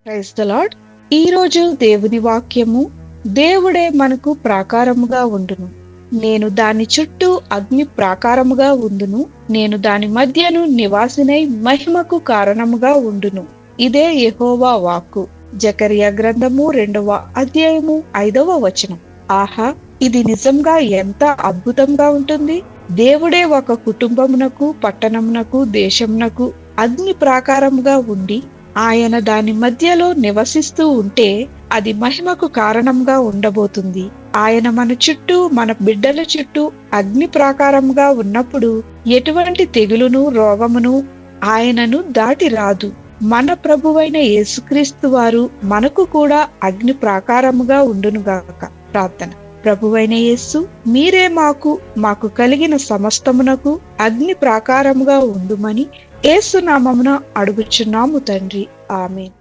Praise the lord. ఈ రోజు దేవుని వాక్యము, దేవుడే మనకు ప్రాకారముగా ఉండును, నేను దాని చుట్టూ అగ్ని ప్రాకారముగా ఉండును, నేను దాని మధ్యను నివాసినై మహిమకు కారణముగా ఉండును. ఇదే యెహోవా వాక్కు. జకరియా గ్రంథము 2వ అధ్యాయము 5వ వచనం. ఆహా, ఇది నిజంగా ఎంత అద్భుతంగా ఉంటుంది. దేవుడే ఒక కుటుంబమునకు, పట్టణమునకు, దేశమునకు అగ్ని ప్రాకారముగా ఉండి ఆయన దాని మధ్యలో నివసిస్తూ ఉంటే అది మహిమకు కారణంగా ఉండబోతుంది. ఆయన మన చుట్టూ, మన బిడ్డల చుట్టూ అగ్ని ప్రాకారంగా ఉన్నప్పుడు ఎటువంటి తెగులును, రోగమును ఆయనను దాటి రాదు. మన ప్రభువైన యేసుక్రీస్తు వారు మనకు కూడా అగ్ని ప్రాకారముగా ఉండునుగాక. ప్రార్థన. ప్రభువైన యేసు, మీరే మాకు కలిగిన సమస్తమునకు అగ్ని ప్రాకారముగా ఉండుమని యేసు నామమున అడుగుచున్నాము తండ్రి. ఆమేన్.